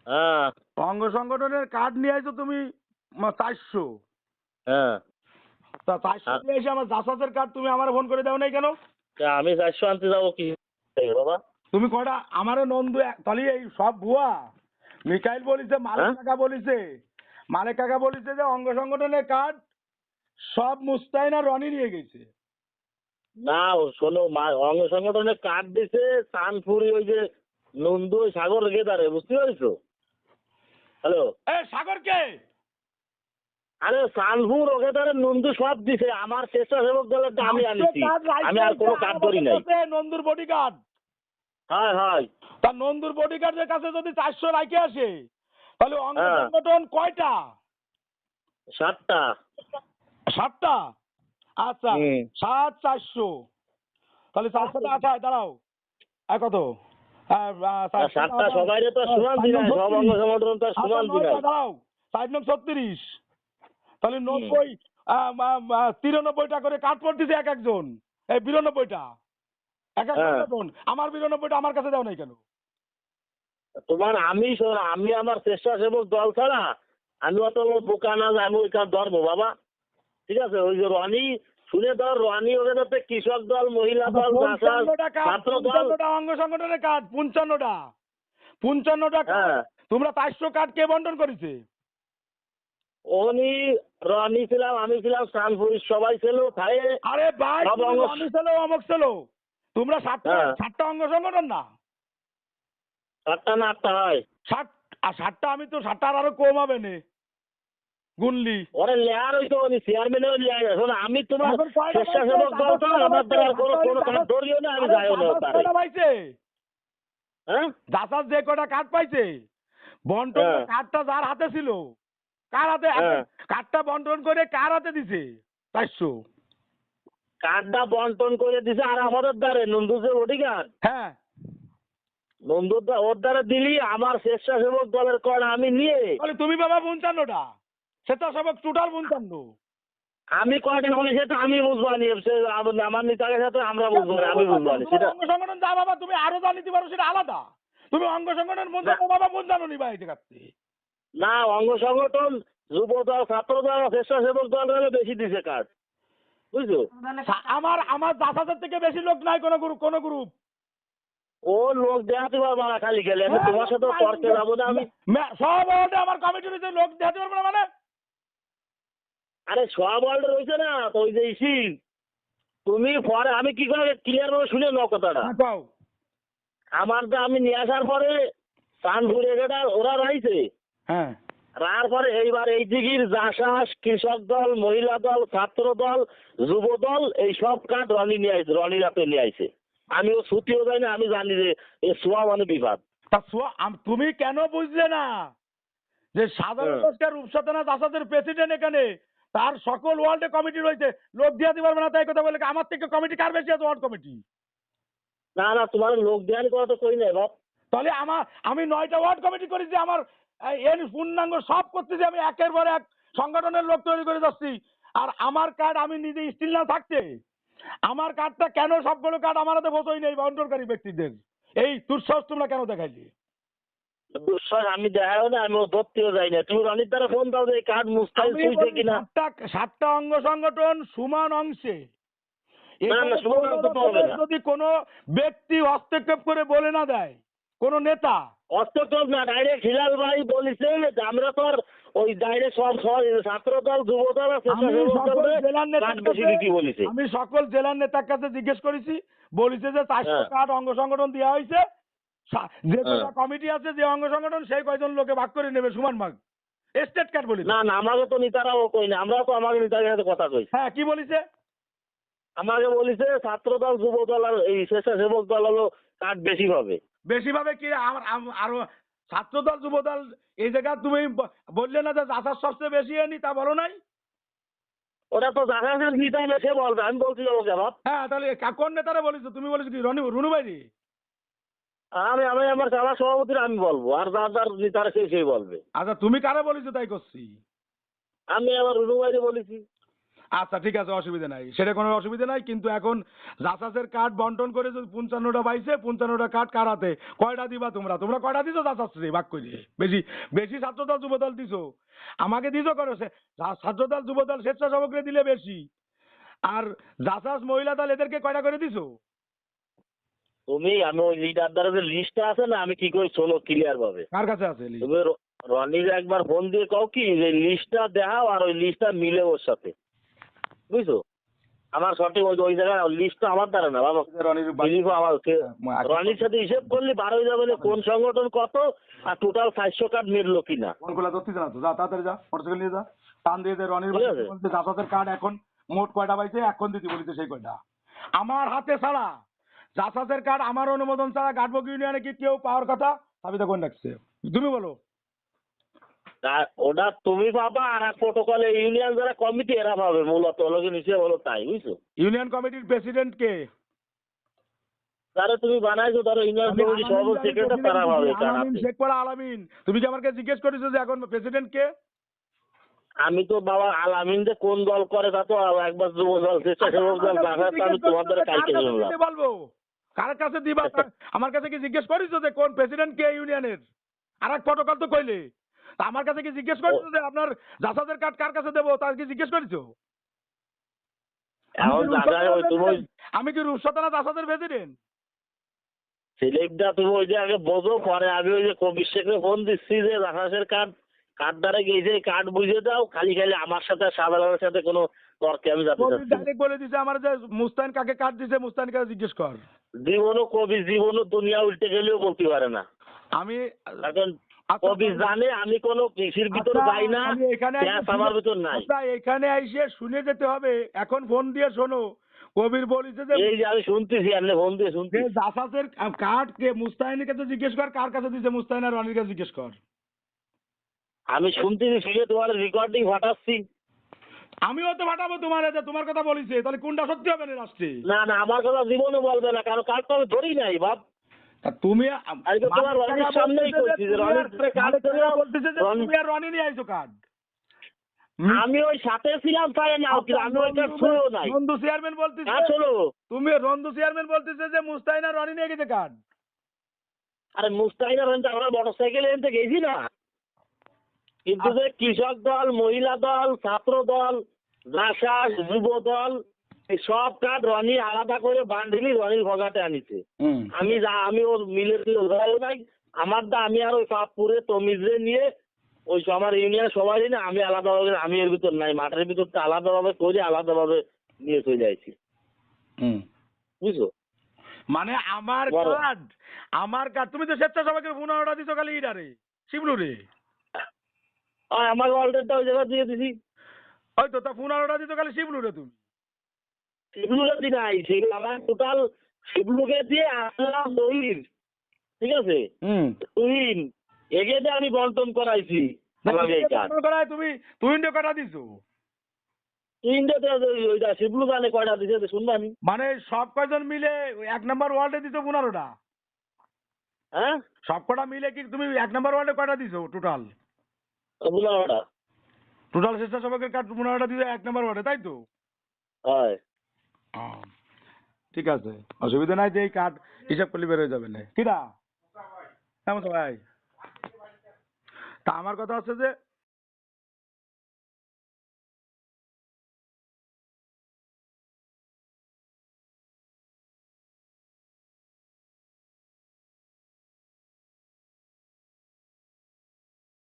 হ্যাঁ অঙ্গ সংগঠনের কার্ড নিয়ে আইছো তুমি 400। হ্যাঁ। তা 400 নিয়ে এসে আমার জাসাসের কার্ড তুমি আমার ফোন করে দাও নাই কেন? আমি 400 আনতে যাবো কি বাবা? তুমি কয়টা আমারে নন্দু তাহলে এই সব ভুয়া। মিকাইল বলিছে, মালিক হ্যাঁ কাকা বলিছে, মালিক কাকা বলিছে যে অঙ্গ সংগঠনের কার্ড সব মুস্তাইন আর রনি নিয়ে গেছে। না শোনো, অঙ্গ সংগঠনের কার্ড দিছে সানপুরি, ওই যে নন্দু সাগর গেদারে, বুঝতে পারছো? হ্যালো, এ সাগর কে? আরে সানপুর ওগেদারে নন্দু সব দিছে, আমার স্বেচ্ছাসেবক দলেরটা আমি আনিছি, আমি আর কোনো কার্ড ধরি নাই। নন্দুর বডি গার্ড। হয় হয়। তা নন্দুর বডি গার্ডের কাছে যদি 400 রাখে আসে তাহলে অঙ্গ হ্যাঁ সংগঠন কয়টা? 7টা। 7টা। আচ্ছা, হুম। 7 400, তাহলে 400টা আঠায় দাঁড়াও। কত? 7টা সবাই তো সমান দিন, সব অঙ্গ সংগঠন তো সমান দিন। দাঁড়াও, 4 9 36, তাহলে 90, 93টা করে কাট করতেছে এক একজন। এই 92টা এক এক হ্যাঁ জন। আমার 92টা আমার কাছে দাও নাই কেন? তোমার আমি আমি আমার স্বেচ্ছাসেবক দল ছাড়া আমি অত বোকা না যে আমি ওই কাজ ধরবো বাবা। ঠিক আছে, ওই যে রনি শুনে ধর, রনি ওদের হচ্ছে কৃষক দল, মহিলা দল, ছাত্র দল। 55টা অঙ্গ সংগঠনের কার্ড, 55টা। 55টা কার্ড হ্যাঁ তোমরা 400 কার্ড কে বন্টন করেছে? উনি, রনি ছিলাম, আমি ছিলাম, সানপুরি সবাই ছিল, খাই আরে ভাই, সব তুমি অঙ্গ। রনি ছিল, অমক ছিল, তোমরা 7টা হ্যাঁ 7টা অঙ্গ সংগঠন না? 7টা না 8টা হয়। 7 আর 7টা, আমি তো 7টার আরো কম হবে নে গুনলি। ওরে লেয়ার হইতো, উনি চেয়ারম্যানও লেয়ার। শোনো, আমি তোমার এখন কয়টা স্বেচ্ছাসেবক দল তো, আমার দ্বারা কোনো কাজ ধরিও না, আমি যাইও না তারে। পাইছে? হ্যাঁ দাসার যে কয়টা কার্ড পাইছে বন্টন, হ্যাঁ কার্ডটা যার হাতে ছিল, কার হাতে হ্যাঁ। কার্ডটা বন্টন করে কার হাতে দিছে 400? কার্ডটা বন্টন করে দিছে আর আমাদের দ্বারে নন্দু যে অধিকার, হ্যাঁ, নন্দুর ওর দ্বারা দিলি আমার স্বেচ্ছাসেবক দলের কর আমি নিয়ে। তাহলে তুমি বাবা 55টা, স্বেচ্ছাসেবক টোটাল 55। আমি কয়টা বলি সেটা আমি বুঝবো নি, আমার নেতাদের সাথে আমরা বুঝবো না, আমি বুঝবো না সেটা। অঙ্গ সংগঠন যা বাবা তুমি আরো যা নিতে পারো সেটা আলাদা। তুমি অঙ্গ সংগঠন বুঝানো বাবা বুঝানো নি ভাই কাছে। না, অঙ্গ সংগঠন, যুব দল, ছাত্র দল, স্বেচ্ছাসেবক দল হলে বেশি দিছে কার্ড, বুঝছো? আমার আমার 10,000 থেকে বেশি লোক নাই কোনো গ্রুপ। ও লোক দেখাতে পারবো না খালি গেলে, আমি তোমার সাথে তর্কে যাবো না আমি। সব ওটা আমার কমিটির লোক দেখাতে পারবো না মানে? আরে সব ওয়ার্ল্ড রয়েছে না তো, ওই যে ইসি তুমি পরে, আমি কি করে ক্লিয়ার ভাবে শুনে নাও কথাটা। পাও। আমারটা আমি নিয়ে আসার পরে কানপুরে গেটা ওরা রাইছে, হ্যাঁ, তারপরে এইবার এই দিঘির জাসাস, কৃষক দল, মহিলা দল, ছাত্র দল, যুব দল, এই সব কাজ রনি নিয়ে আইছে, রনি রাতে নিয়ে আইছে। আমিও ছুটিও যাই না, আমি জানি যে এ সোয়া মানে বিবাদ। তা তুমি কেন বুঝলে না যে সাধারণ লোককে রূপসাধনা দাসাদের প্রেসিডেন্ট এখানে, তার সকল ওয়ার্ল্ডে কমিটি রয়েছে, লোক দিতে পারবে না তাই কথা বলে? আমার থেকে কমিটি কার বেশি আছে ওয়ার্ল্ড কমিটি? না না, তোমার লোক দেওয়ার কথা তো কই নাই বাপ। তাহলে আমি 9টা ওয়ার্ড কমিটি করেছি, আমার এর পূর্ণাঙ্গ সব করতেছি, আমি একের পর এক সংগঠনের লোক তৈরি করে যাচ্ছি। আর আমার কার্ড আমি নিজে স্টিল না থাকতে আমার কার্ডটা কেন সবগুলো কার্ড আমার হাতে বসই নেই বন্টনকারী ব্যক্তিদের? এই দুঃসাহস তোমরা কেন দেখাইলি? দুঃসাহস আমি দেখাও না, আমি ধরতেও যাই না। তুমি রনির দ্বারা ফোন দাও যে এই কার্ড মুস্তাইল চুইছে কিনা। 7টা অঙ্গ সংগঠন সমান অংশে, না না, সমান অংশ তো হবে না। যদি কোনো ব্যক্তি হস্তক্ষেপ করে বলে না দেয়, কোন নেতা হস্তক্ষেপ না, ডাইরেক্ট হিলাল ভাই বলেছে যে আমরা তো আর ওই ডাইরেক্ট সব ছাত্র দল, যুব দল আর স্বেচ্ছাসেবক দল কার্ড বেশি দিতে বলেছে। আমি সকল জেলার নেতার কাছে জিজ্ঞেস করেছি, বলেছে যে 400 কার্ড অঙ্গ সংগঠন দেওয়া হয়েছে, যে কটা কমিটি আছে যে অঙ্গ সংগঠন সেই কয়জন লোকে ভাগ করে নেবে সমান ভাগ, স্টেট কার্ড বলি। না না, আমাকে তো নেতারাও কই না, আমরাও তো আমাকে নেতাদের সাথে কথা কই। হ্যাঁ, কি বলিছে? আমাকে বলেছে ছাত্র দল, যুব দল আর এই স্বেচ্ছাসেবক দল হলো কার্ড বেশি পাবে। বেশি ভাবে কি আরো ছাত্রদল যুবদল এই জায়গা তুমি বললে না যে আসার সবচেয়ে বেশি আনি, তা বলো নাই? ওটা তো দেখা নিতে হলে সে বলবে, আমি বলছি ওকে বাপ। হ্যাঁ, তাহলে কোন নেতারা বলেছো? তুমি বলেছো কি রুনু ভাই? আমি আমি আমার সভা সভাপতির আমি বলবো, আর যার যার নেতারা সেই বলবে। আচ্ছা, তুমি কারে বলেছো তাই করছি? আমি আমার রুনু ভাইকে বলেছি। আচ্ছা ঠিক আছে, অসুবিধা নাই, সেটা কোনো অসুবিধা নাই। কিন্তু এখন জাসাসের কার্ড বন্টন করে 55টা পাইছে, 55টা কার্ড কার হাতে, কয়টা দিবা তোমরা? তোমরা কয়টা দিছো জাসাসে ভাগ করে? বেশি বেশি ছাত্রদল যুবদল দিছো, আমাকে দিছো করেছে। ছাত্রদল যুবদল স্বেচ্ছাসেবকরে দিলে বেশি, আর জাসাস মহিলা দল এদেরকে কয়টা করে দিছো? আমি ওই লিডারদের যে লিস্টটা আছে না, আমি কি করি শোনো ক্লিয়ার ভাবে। কার কাছে আছে list? তুমি রনির একবার ফোন দিয়ে কও কি যে লিস্টটা দেখাও, আর ওই লিস্টটা মিলে ওর সাথে, বুঝছো? আমার সঠিক ওই ওই জায়গায় লিস্টটা আমার দ্বারা না বাবা, রনির দিলীপ আমার রনির সাথে হিসেব করলে বার হয়ে যাবে যে কোন সংগঠন কত আর টোটাল 400 কার্ড মিললো কিনা। ফোন খোলা ধরতে জানা তো, যা তাড়াতাড়ি যা, মোটরসাইকেল নিয়ে যা, টান দিয়ে দে। রনির ঠিক আছে। বলতে জাসাসের কার্ড এখন মোট কয়টা পাইছে এখন দিতে বলিতে, সেই কয়টা আমার হাতে ছাড়া, জাসাসের কার্ড আমার অনুমোদন ছাড়া গাটবক ইউনিয়নে কি কেউ পাওয়ার কথা? সাবিতা কোন রাখছে তুমি বলো। ওটা তুমি পাবা, আর এক প্রোটোকলে ইউনিয়ন যারা কমিটি এরা পাবে, মূলত লোকে নিচে বলো তাই, বুঝছো? ইউনিয়ন কমিটির প্রেসিডেন্ট কে? তারা তুমি বানাইছো, ধরো ইউনিয়ন কমিটি সভাপতি সেক্রেটারি তারা পাবে কার্ড আলামিন, হাতে। শেখ পড়া আলামিন। তুমি কি আমাকে জিজ্ঞেস করেছো যে এখন প্রেসিডেন্ট কে? আমি তো বাবা আলামিন যে কোন দল করে তা তো একবার যুব দল, স্বেচ্ছাসেবক দল, আমি তোমাদের কালকে শুনলাম। বলবো কার কাছে দিবা? আমার কাছে কি জিজ্ঞেস করেছো যে কোন প্রেসিডেন্ট কে ইউনিয়নের? আর এক প্রটোকল তো কইলে, তা আমার কাছে কি জিজ্ঞেস করেছো যে আপনার জাসাসের কার্ড কার কাছে দেবো? তার কি জিজ্ঞেস করেছো? এখন জায়গায় ওই তুমি আমি কি রূপসাতানা জাসাসের প্রেসিডেন্ট? সিলেক্টটা তুমি ওই যে আগে বোঝো, পরে আমি ওই যে কবির শেখে ফোন দিচ্ছি যে রাখাসের কার্ড দ্বারা গিয়েছে, কার্ড বুঝিয়ে দাও, খালি খালি আমার সাথে সাধারণের সাথে কোনো তর্কে আমি যাতে চাচ্ছি না। ডাইরেক্ট বলে দিছে আমার যে মুস্তান কাকে কার্ড দিছে, মুস্তান কাছে জিজ্ঞেস কর। জীবনও দুনিয়া উল্টে গেলেও বলতে পারে না। আমি এখন কবি জানে আমি কোনো কৃষির ভিতর যাই না, আমি এখানে গ্যাস আমার ভিতর নাই। এখানে এসে শুনে যেতে হবে। এখন ফোন দিয়ে শোনো, কবির বলেছে যে এই যে আমি শুনতেছি, আপনি ফোন দিয়ে শুনছি। জাসাসের কার্ড কে মুস্তাহিনের কাছে জিজ্ঞেস কর, কার কাছে দিছে মুস্তাহিন আর রনির কাছে জিজ্ঞেস কর। আমি শুনতেছি, শুনে তোমার রেকর্ডিং পাঠাচ্ছি। আমিও তো পাঠাবো তোমার, তোমার কথা বলিছে, তাহলে কোনটা সত্যি হবে না লাস্টে? না না, আমার কথা জীবনে বলবে না, কারণ কার্ড তো আমি ধরি নাই বাপ। তা তুমি আজকে তোমার রনির সামনেই কইছি যে রনির কার্ড বলতেছে যে তুমি আর রনি নিয়ে আইছো কার্ড। আমি ওই সাথে ছিলাম তাই না, আমি ওই কার্ড শুনেও নাই। রন্দু চেয়ারম্যান বলতেছে, আসলে তুমি রন্দু চেয়ারম্যান বলতেছে যে মুস্তাহিন আর রনি নিয়ে গেছে কার্ড। আরে মুস্তাহিনার আমরা মোটরসাইকেল এনতে গেছি না, কিন্তু যে কৃষক দল, মহিলা দল, ছাত্র দল, জাসাস, যুব দল, এই সব কার্ড রনি আলাদা করে বান্ধিলি রনির ভগাতে আনিছে। আমি ওর মিলের ওরাও নাই, আমার দা আমি আর ওই পাপপুরে তমিজে নিয়ে ওই আমার ইউনিয়ন সবাই নিয়ে আমি আলাদাভাবে, আমি এর ভিতর নাই, মাঠের ভিতর তো আলাদাভাবে করে আলাদাভাবে নিয়ে চলে যাইছি, বুঝছো? মানে আমার কার্ড তুমি তো স্বেচ্ছাসেবকের 15টা দিছো খালি ইডারে শিবলু রে। আর আমার অলরেডি ওই জায়গা দিয়ে দিছি, হয়তো তা 15টা দিছো খালি শিবলু রে তুমি। শিবলুকে দি নাই, সেগুলো আমার টোটাল শিবলুকে দিয়ে আসলাম দহির, ঠিক আছে? তুহিন এগে দিয়ে আমি বন্টন করাইছি আমাকে এই কার্ড। তুমি তুই কটা দিছো? ওইটা শিবলু জানে কয়টা দিছে শুনবানি। মানে সব কয়জন মিলে 1 নম্বর ওয়ার্ডে দিছো 15টা? হ্যাঁ, সব কটা মিলে কি তুমি 1 নম্বর ওয়ার্ডে কয়টা দিছো টোটাল? 15টা। টোটাল স্বেচ্ছাসেবকের কার্ড 15টা দিছো 1 নম্বর ওয়ার্ডে, তাই তো? হয়। ঠিক আছে, অসুবিধা নাই, যে এই কার্ড হিসাব করলে বের হয়ে যাবে না। কিরা কেমন ভাই? তা আমার কথা হচ্ছে যে